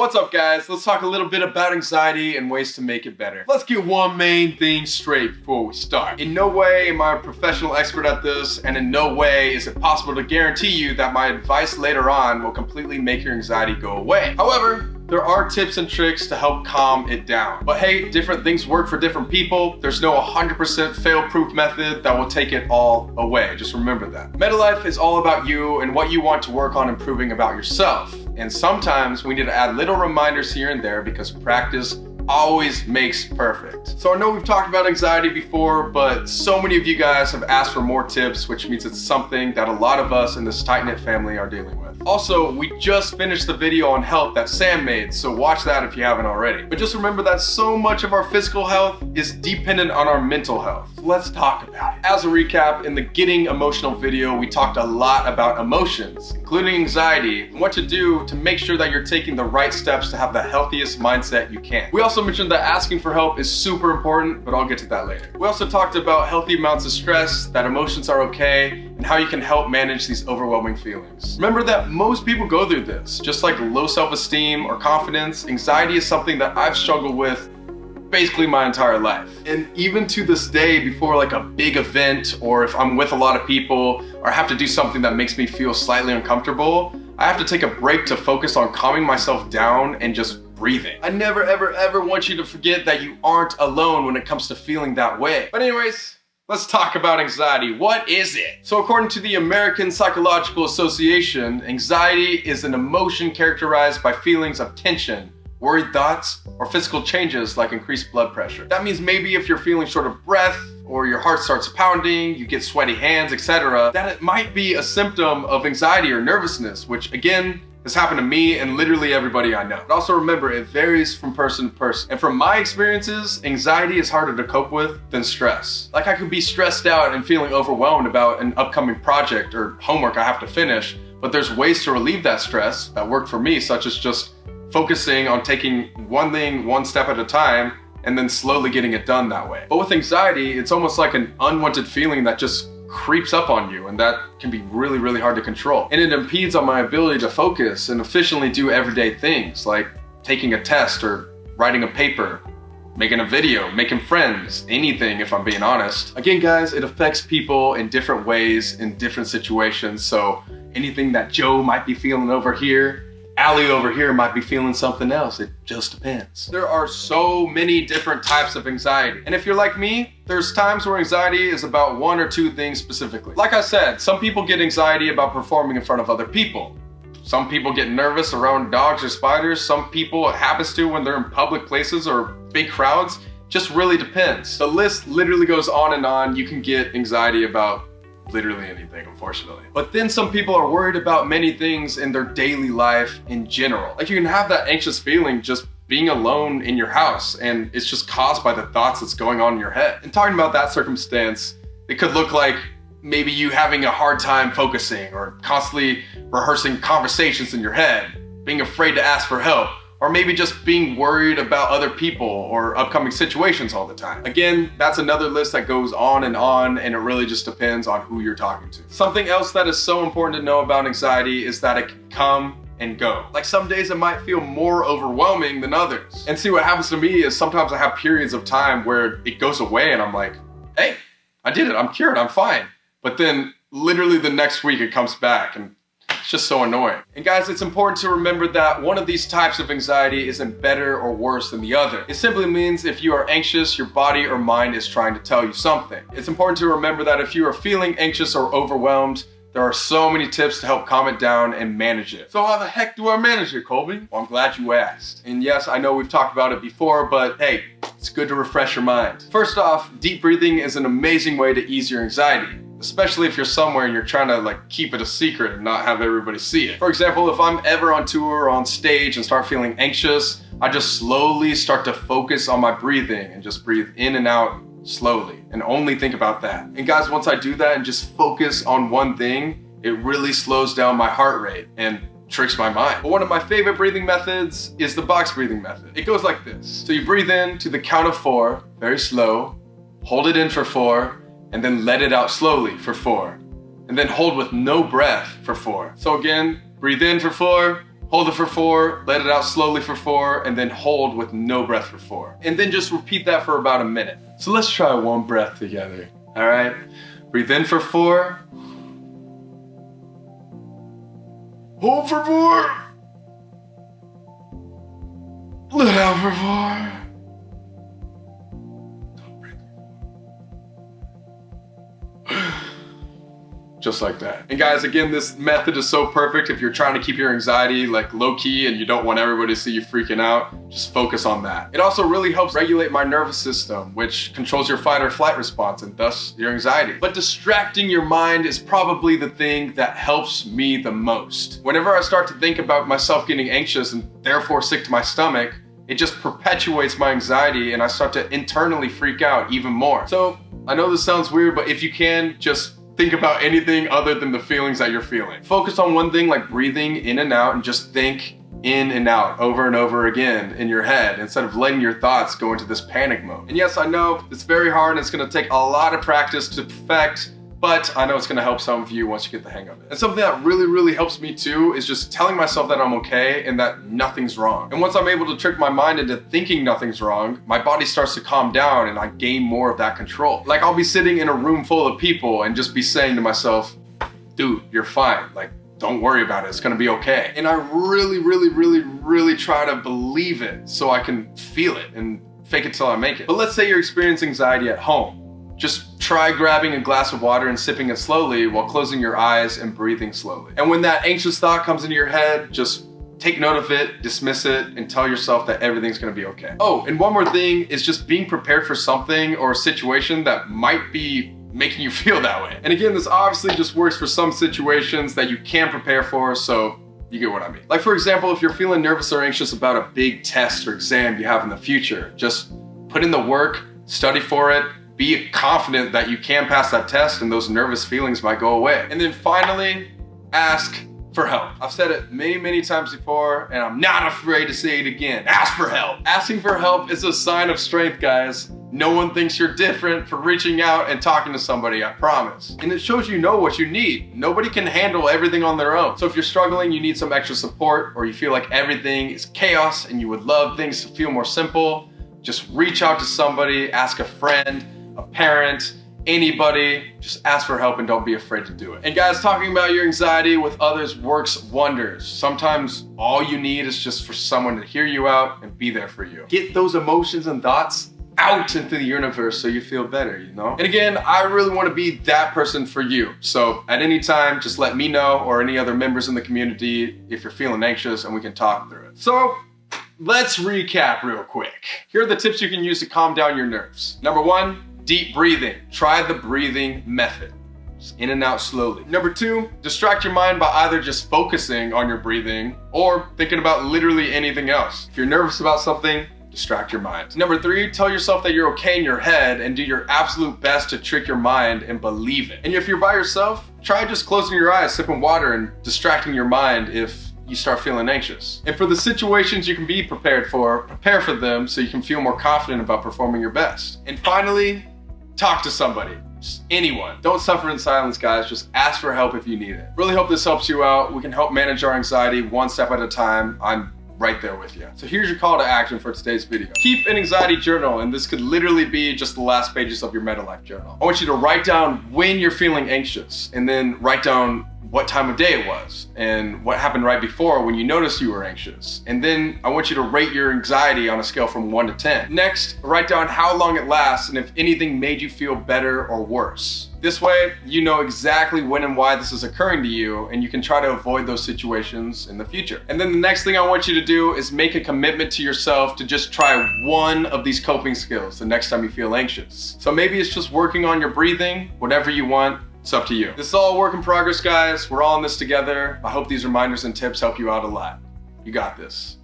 What's up, guys? Let's talk a little bit about anxiety and ways to make it better. Let's get one main thing straight before we start. In no way am I a professional expert at this, and in no way is it possible to guarantee you that my advice later on will completely make your anxiety go away. However, there are tips and tricks to help calm it down. But hey, different things work for different people. There's no 100% fail-proof method that will take it all away. Just remember that. Metalife is all about you and what you want to work on improving about yourself. And sometimes we need to add little reminders here and there because practice always makes perfect. So I know we've talked about anxiety before, but so many of you guys have asked for more tips, which means it's something that a lot of us in this tight-knit family are dealing with. Also, we just finished the video on health that Sam made, so watch that if you haven't already. But just remember that so much of our physical health is dependent on our mental health. So let's talk about it. As a recap, in the Getting Emotional video, we talked a lot about emotions, including anxiety, and what to do to make sure that you're taking the right steps to have the healthiest mindset you can. We also mentioned that asking for help is super important, but I'll get to that later. We also talked about healthy amounts of stress, that emotions are okay, and how you can help manage these overwhelming feelings. Remember that most people go through this. Just like low self-esteem or confidence, anxiety is something that I've struggled with basically my entire life. And even to this day, before like a big event, or if I'm with a lot of people, or I have to do something that makes me feel slightly uncomfortable, I have to take a break to focus on calming myself down and just breathing. I never, ever want you to forget that you aren't alone when it comes to feeling that way. But anyways, let's talk about anxiety. What is it? So according to the American Psychological Association, anxiety is an emotion characterized by feelings of tension, worried thoughts, or physical changes like increased blood pressure. That means maybe if you're feeling short of breath, or your heart starts pounding, you get sweaty hands, etc., that it might be a symptom of anxiety or nervousness, which again, has happened to me and literally everybody I know. But also remember, it varies from person to person. And from my experiences, anxiety is harder to cope with than stress. Like I could be stressed out and feeling overwhelmed about an upcoming project or homework I have to finish, but there's ways to relieve that stress that work for me, such as just focusing on taking one thing one step at a time and then slowly getting it done that way. But with anxiety, it's almost like an unwanted feeling that just creeps up on you, and that can be really hard to control. And it impedes on my ability to focus and efficiently do everyday things like taking a test or writing a paper, making a video, making friends, anything if I'm being honest. Again guys, it affects people in different ways in different situations, so anything that Joe might be feeling over here, Allie over here might be feeling something else. It just depends. There are so many different types of anxiety. And if you're like me, there's times where anxiety is about one or two things specifically. Like I said, some people get anxiety about performing in front of other people. Some people get nervous around dogs or spiders. Some people it happens to when they're in public places or big crowds. Just really depends. The list literally goes on and on. You can get anxiety about literally anything, unfortunately. But then some people are worried about many things in their daily life in general. Like you can have that anxious feeling just being alone in your house, and it's just caused by the thoughts that's going on in your head. And talking about that circumstance, it could look like maybe you having a hard time focusing or constantly rehearsing conversations in your head, being afraid to ask for help, or maybe just being worried about other people or upcoming situations all the time. Again, that's another list that goes on, and it really just depends on who you're talking to. Something else that is so important to know about anxiety is that it can come and go. Like some days it might feel more overwhelming than others. And see, what happens to me is sometimes I have periods of time where it goes away and I'm like, hey, I did it, I'm cured, I'm fine. But then literally the next week it comes back, and it's just so annoying. And guys, it's important to remember that one of these types of anxiety isn't better or worse than the other. It simply means if you are anxious, your body or mind is trying to tell you something. It's important to remember that if you are feeling anxious or overwhelmed, there are so many tips to help calm it down and manage it. So how the heck do I manage it, Colby? Well, I'm glad you asked. And yes, I know we've talked about it before, but hey, it's good to refresh your mind. First off, deep breathing is an amazing way to ease your anxiety, especially if you're somewhere and you're trying to like keep it a secret and not have everybody see it. For example, if I'm ever on tour or on stage and start feeling anxious, I just slowly start to focus on my breathing and just breathe in and out slowly and only think about that. And guys, once I do that and just focus on one thing, it really slows down my heart rate and tricks my mind. But one of my favorite breathing methods is the box breathing method. It goes like this. So you breathe in to the count of 4, very slow, hold it in for 4, and then let it out slowly for 4. And then hold with no breath for 4. So again, breathe in for 4, hold it for 4, let it out slowly for 4, and then hold with no breath for 4. And then just repeat that for about a minute. So let's try one breath together, all right? Breathe in for 4. Hold for 4. Let out for 4. Just like that. And guys, again, this method is so perfect if you're trying to keep your anxiety like low key and you don't want everybody to see you freaking out. Just focus on that. It also really helps regulate my nervous system, which controls your fight or flight response and thus your anxiety. But distracting your mind is probably the thing that helps me the most. Whenever I start to think about myself getting anxious and therefore sick to my stomach, it just perpetuates my anxiety and I start to internally freak out even more. So I know this sounds weird, but if you can, just think about anything other than the feelings that you're feeling. Focus on one thing like breathing in and out and just think in and out over and over again in your head instead of letting your thoughts go into this panic mode. And yes, I know it's very hard and it's gonna take a lot of practice to perfect, but I know it's gonna help some of you once you get the hang of it. And something that really helps me too is just telling myself that I'm okay and that nothing's wrong. And once I'm able to trick my mind into thinking nothing's wrong, my body starts to calm down and I gain more of that control. Like I'll be sitting in a room full of people and just be saying to myself, dude, you're fine. Like, don't worry about it, it's gonna be okay. And I really try to believe it so I can feel it and fake it till I make it. But let's say you're experiencing anxiety at home. Just try grabbing a glass of water and sipping it slowly while closing your eyes and breathing slowly. And when that anxious thought comes into your head, just take note of it, dismiss it, and tell yourself that everything's gonna be okay. Oh, and one more thing is just being prepared for something or a situation that might be making you feel that way. And again, this obviously just works for some situations that you can prepare for, so you get what I mean. Like for example, if you're feeling nervous or anxious about a big test or exam you have in the future, just put in the work, study for it, be confident that you can pass that test and those nervous feelings might go away. And then finally, ask for help. I've said it many times before and I'm not afraid to say it again. Ask for help. Asking for help is a sign of strength, guys. No one thinks you're different for reaching out and talking to somebody, I promise. And it shows you know what you need. Nobody can handle everything on their own. So if you're struggling, you need some extra support, or you feel like everything is chaos and you would love things to feel more simple, just reach out to somebody, ask a friend, a parent, anybody, just ask for help and don't be afraid to do it. And guys, talking about your anxiety with others works wonders. Sometimes all you need is just for someone to hear you out and be there for you. Get those emotions and thoughts out into the universe so you feel better, you know? And again, I really want to be that person for you. So at any time, just let me know or any other members in the community if you're feeling anxious and we can talk through it. So let's recap real quick. Here are the tips you can use to calm down your nerves. Number 1, deep breathing. Try the breathing method. Just in and out slowly. Number 2, distract your mind by either just focusing on your breathing or thinking about literally anything else. If you're nervous about something, distract your mind. Number 3, tell yourself that you're okay in your head and do your absolute best to trick your mind and believe it. And if you're by yourself, try just closing your eyes, sipping water, and distracting your mind if you start feeling anxious. And for the situations you can be prepared for, prepare for them so you can feel more confident about performing your best. And finally, talk to somebody. Just anyone. Don't suffer in silence, guys. Just ask for help if you need it. Really hope this helps you out. We can help manage our anxiety one step at a time. I'm right there with you. So here's your call to action for today's video. Keep an anxiety journal, and this could literally be just the last pages of your Metalife journal. I want you to write down when you're feeling anxious, and then write down what time of day it was and what happened right before when you noticed you were anxious. And then I want you to rate your anxiety on a scale from 1 to 10. Next, write down how long it lasts and if anything made you feel better or worse. This way, you know exactly when and why this is occurring to you, and you can try to avoid those situations in the future. And then the next thing I want you to do is make a commitment to yourself to just try one of these coping skills the next time you feel anxious. So maybe it's just working on your breathing, whatever you want. It's up to you. This is all a work in progress, guys. We're all in this together. I hope these reminders and tips help you out a lot. You got this.